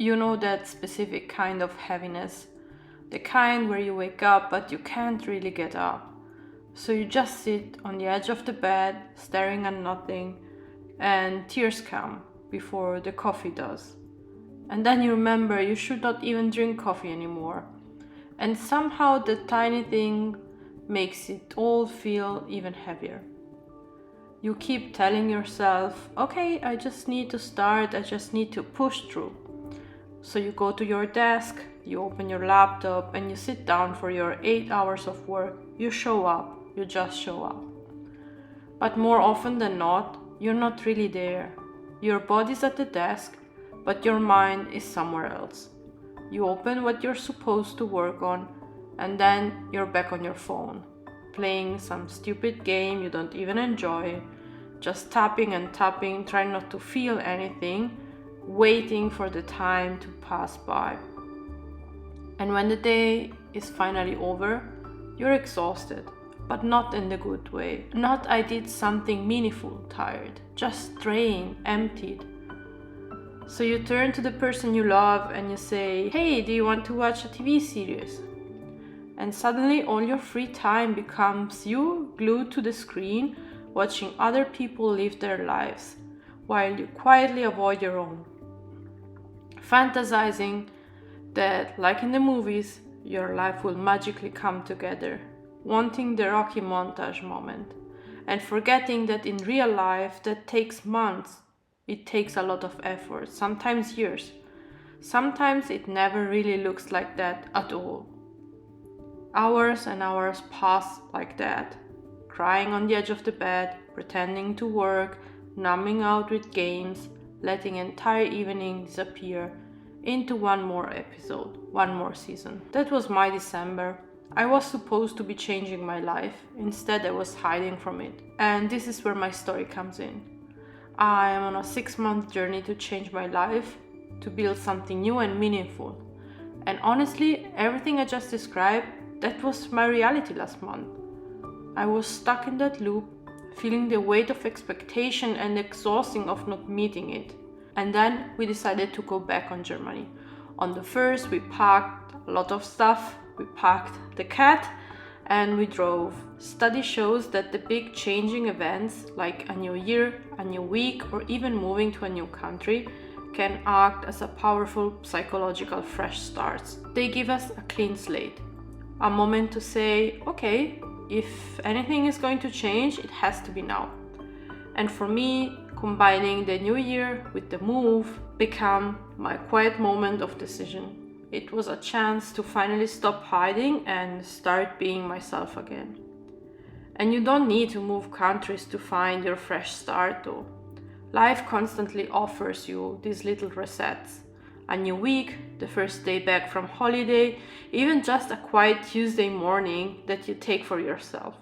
You know that specific kind of heaviness, the kind where you wake up but you can't really get up. So you just sit on the edge of the bed, staring at nothing, and tears come before the coffee does. And then you remember you should not even drink coffee anymore. And somehow the tiny thing makes it all feel even heavier. You keep telling yourself, okay, I just need to start, I just need to push through. So you go to your desk, you open your laptop, and you sit down for your 8 hours of work. You show up, you just show up. But more often than not, you're not really there. Your body's at the desk, but your mind is somewhere else. You open what you're supposed to work on, and then you're back on your phone, playing some stupid game you don't even enjoy, just tapping and tapping, trying not to feel anything, waiting for the time to pass by. And when the day is finally over, you're exhausted, but not in the good way. Not I did something meaningful, tired, just drained, emptied. So you turn to the person you love and you say, hey, do you want to watch a TV series? And suddenly all your free time becomes you glued to the screen, watching other people live their lives, while you quietly avoid your own. Fantasizing that, like in the movies, your life will magically come together, wanting the Rocky montage moment, and forgetting that in real life that takes months. It takes a lot of effort, sometimes years. Sometimes it never really looks like that at all. Hours and hours pass like that, crying on the edge of the bed, pretending to work, numbing out with games, letting entire evening disappear into one more episode, one more season. That was my December. I was supposed to be changing my life. Instead, I was hiding from it. And this is where my story comes in. I am on a 6-month journey to change my life, to build something new and meaningful. And honestly, everything I just described, that was my reality last month. I was stuck in that loop, feeling the weight of expectation and exhausting of not meeting it. And then we decided to go back on Germany. On the first, we packed a lot of stuff. We packed the cat and we drove. Study shows that the big changing events like a new year, a new week, or even moving to a new country can act as a powerful psychological fresh start. They give us a clean slate, a moment to say, okay, if anything is going to change, it has to be now. And for me, combining the new year with the move became my quiet moment of decision. It was a chance to finally stop hiding and start being myself again. And you don't need to move countries to find your fresh start though. Life constantly offers you these little resets. A new week, the first day back from holiday, even just a quiet Tuesday morning that you take for yourself.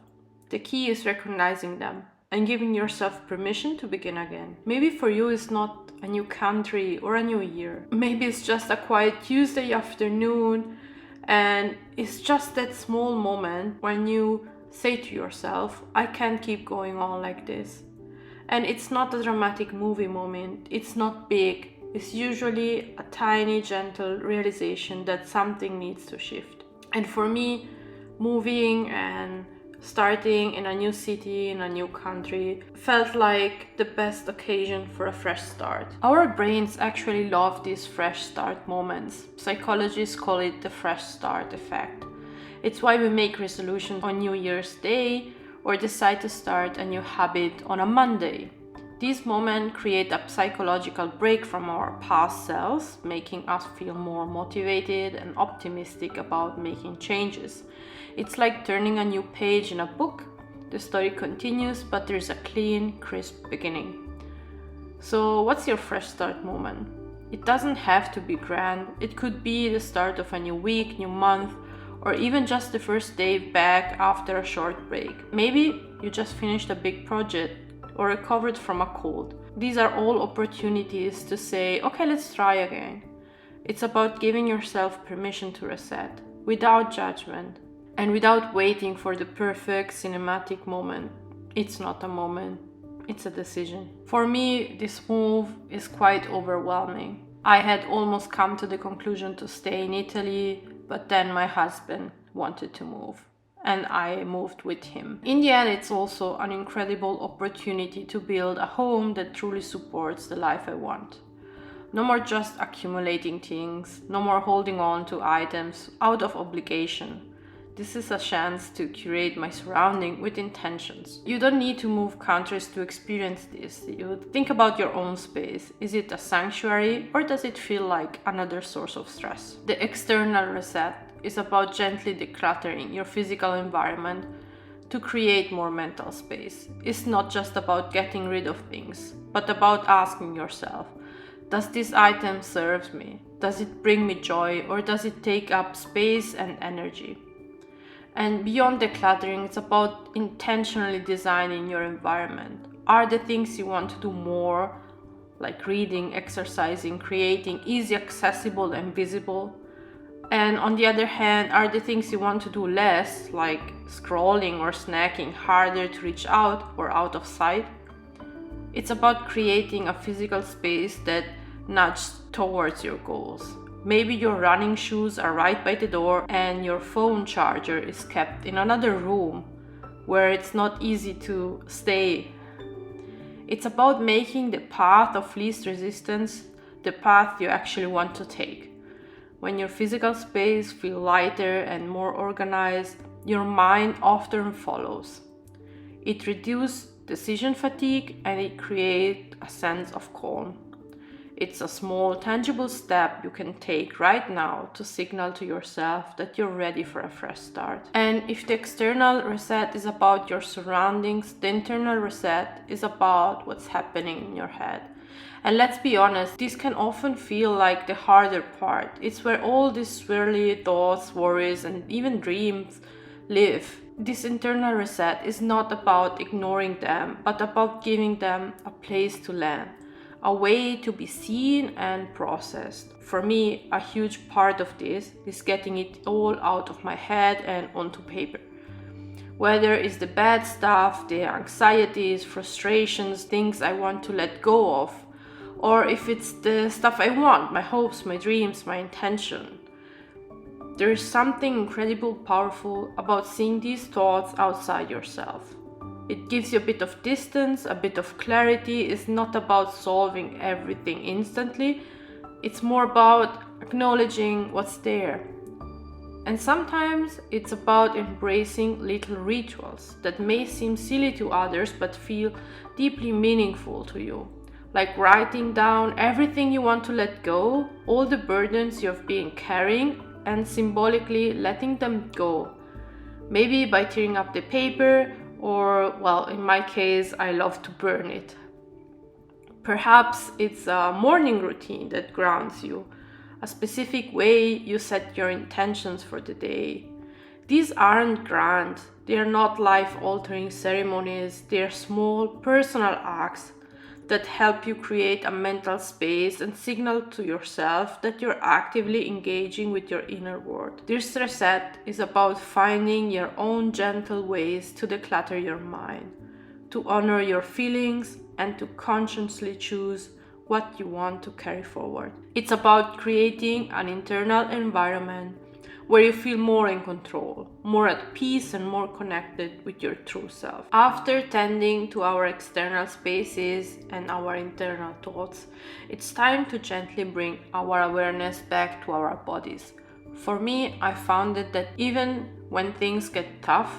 The key is recognizing them and giving yourself permission to begin again. Maybe for you it's not a new country or a new year. Maybe it's just a quiet Tuesday afternoon, and it's just that small moment when you say to yourself, I can't keep going on like this. And it's not a dramatic movie moment, it's not big. It's usually a tiny, gentle realization that something needs to shift. And for me, moving and starting in a new city, in a new country, felt like the best occasion for a fresh start. Our brains actually love these fresh start moments. Psychologists call it the fresh start effect. It's why we make resolutions on New Year's Day or decide to start a new habit on a Monday. These moments create a psychological break from our past selves, making us feel more motivated and optimistic about making changes. It's like turning a new page in a book. The story continues, but there's a clean, crisp beginning. So, what's your fresh start moment? It doesn't have to be grand. It could be the start of a new week, new month, or even just the first day back after a short break. Maybe you just finished a big project or recovered from a cold. These are all opportunities to say, okay, let's try again. It's about giving yourself permission to reset, without judgment, and without waiting for the perfect cinematic moment. It's not a moment, it's a decision. For me, this move is quite overwhelming. I had almost come to the conclusion to stay in Italy, but then my husband wanted to move, and I moved with him. In the end, it's also an incredible opportunity to build a home that truly supports the life I want. No more just accumulating things, no more holding on to items out of obligation. This is a chance to curate my surrounding with intentions. You don't need to move countries to experience this. You think about your own space. Is it a sanctuary or does it feel like another source of stress? The external reset is about gently decluttering your physical environment to create more mental space. It's not just about getting rid of things, but about asking yourself, does this item serve me? Does it bring me joy or does it take up space and energy? And beyond decluttering, it's about intentionally designing your environment. Are the things you want to do more, like reading, exercising, creating, easy, accessible, and visible? And on the other hand, are the things you want to do less, like scrolling or snacking, harder to reach out or out of sight? It's about creating a physical space that nudges towards your goals. Maybe your running shoes are right by the door and your phone charger is kept in another room where it's not easy to stay. It's about making the path of least resistance the path you actually want to take. When your physical space feels lighter and more organized, your mind often follows. It reduces decision fatigue and it creates a sense of calm. It's a small, tangible step you can take right now to signal to yourself that you're ready for a fresh start. And if the external reset is about your surroundings, the internal reset is about what's happening in your head. And let's be honest, this can often feel like the harder part. It's where all these swirly thoughts, worries, and even dreams live. This internal reset is not about ignoring them, but about giving them a place to land. A way to be seen and processed. For me, a huge part of this is getting it all out of my head and onto paper. Whether it's the bad stuff, the anxieties, frustrations, things I want to let go of, or if it's the stuff I want, my hopes, my dreams, my intention. There is something incredibly powerful about seeing these thoughts outside yourself. It gives you a bit of distance, a bit of clarity. It's not about solving everything instantly. It's more about acknowledging what's there. And sometimes it's about embracing little rituals that may seem silly to others but feel deeply meaningful to you. Like writing down everything you want to let go, all the burdens you've been carrying, and symbolically letting them go. Maybe by tearing up the paper, or, well, in my case, I love to burn it. Perhaps it's a morning routine that grounds you, a specific way you set your intentions for the day. These aren't grand, they are not life-altering ceremonies, they are small, personal acts that help you create a mental space and signal to yourself that you're actively engaging with your inner world. This reset is about finding your own gentle ways to declutter your mind, to honor your feelings, and to consciously choose what you want to carry forward. It's about creating an internal environment where you feel more in control, more at peace, and more connected with your true self. After tending to our external spaces and our internal thoughts, it's time to gently bring our awareness back to our bodies. For me, I found that even when things get tough,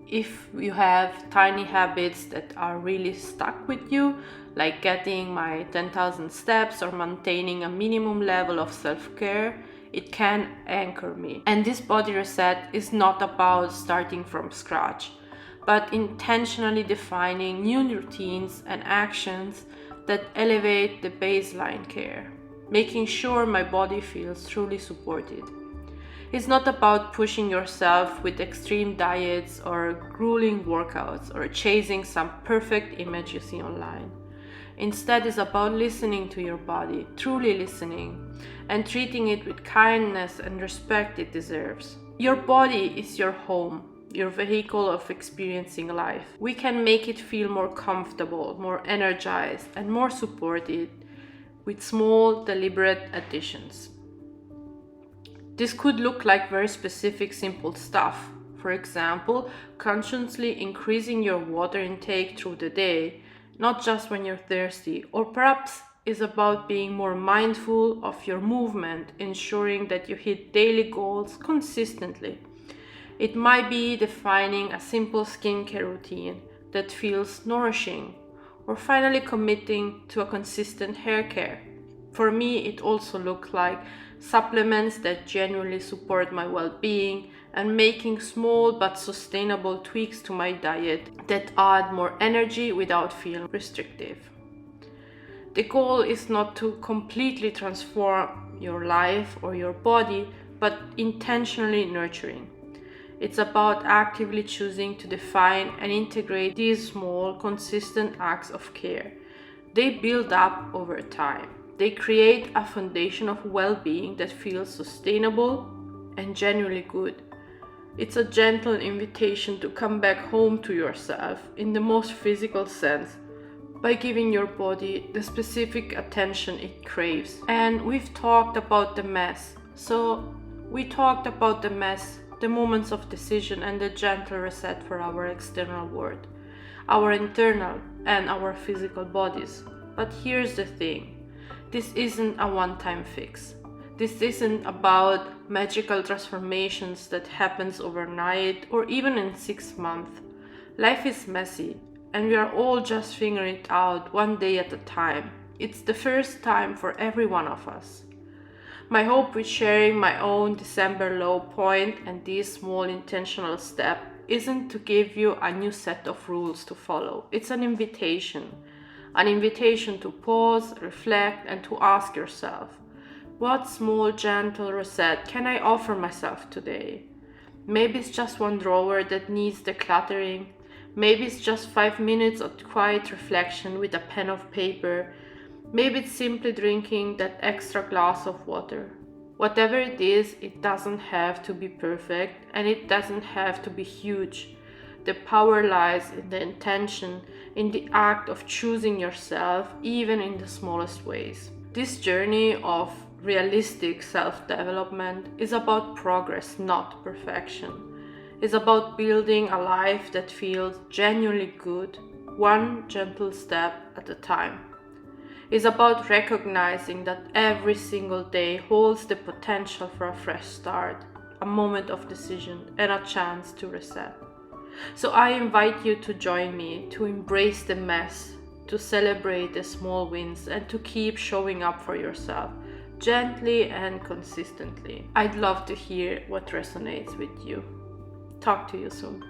if you have tiny habits that are really stuck with you, like getting my 10,000 steps or maintaining a minimum level of self-care, it can anchor me. And this body reset is not about starting from scratch, but intentionally defining new routines and actions that elevate the baseline care, making sure my body feels truly supported. It's not about pushing yourself with extreme diets or grueling workouts or chasing some perfect image you see online. Instead, it's about listening to your body, truly listening, and treating it with kindness and respect it deserves. Your body is your home, your vehicle of experiencing life. We can make it feel more comfortable, more energized, and more supported with small, deliberate additions. This could look like very specific, simple stuff. For example, consciously increasing your water intake through the day, not just when you're thirsty, or perhaps is about being more mindful of your movement, ensuring that you hit daily goals consistently. It might be defining a simple skincare routine that feels nourishing, or finally committing to a consistent hair care. For me, it also looks like supplements that genuinely support my well-being and making small but sustainable tweaks to my diet that add more energy without feeling restrictive. The goal is not to completely transform your life or your body, but intentionally nurturing. It's about actively choosing to define and integrate these small, consistent acts of care. They build up over time. They create a foundation of well-being that feels sustainable and genuinely good. It's a gentle invitation to come back home to yourself in the most physical sense by giving your body the specific attention it craves. And we've talked about the mess. So we talked about the mess, the moments of decision, and the gentle reset for our external world, our internal and our physical bodies. But here's the thing. This isn't a one-time fix. This isn't about magical transformations that happens overnight or even in 6 months. Life is messy, and we are all just figuring it out one day at a time. It's the first time for every one of us. My hope with sharing my own December low point and this small intentional step isn't to give you a new set of rules to follow. It's an invitation to pause, reflect, and to ask yourself, what small, gentle reset can I offer myself today? Maybe it's just one drawer that needs decluttering. Maybe it's just 5 minutes of quiet reflection with a pen of paper. Maybe it's simply drinking that extra glass of water. Whatever it is, it doesn't have to be perfect and it doesn't have to be huge. The power lies in the intention, in the act of choosing yourself, even in the smallest ways. This journey of realistic self-development is about progress, not perfection. It's about building a life that feels genuinely good, one gentle step at a time. It's about recognizing that every single day holds the potential for a fresh start, a moment of decision, and a chance to reset. So I invite you to join me, to embrace the mess, to celebrate the small wins, and to keep showing up for yourself, gently and consistently. I'd love to hear what resonates with you. Talk to you soon.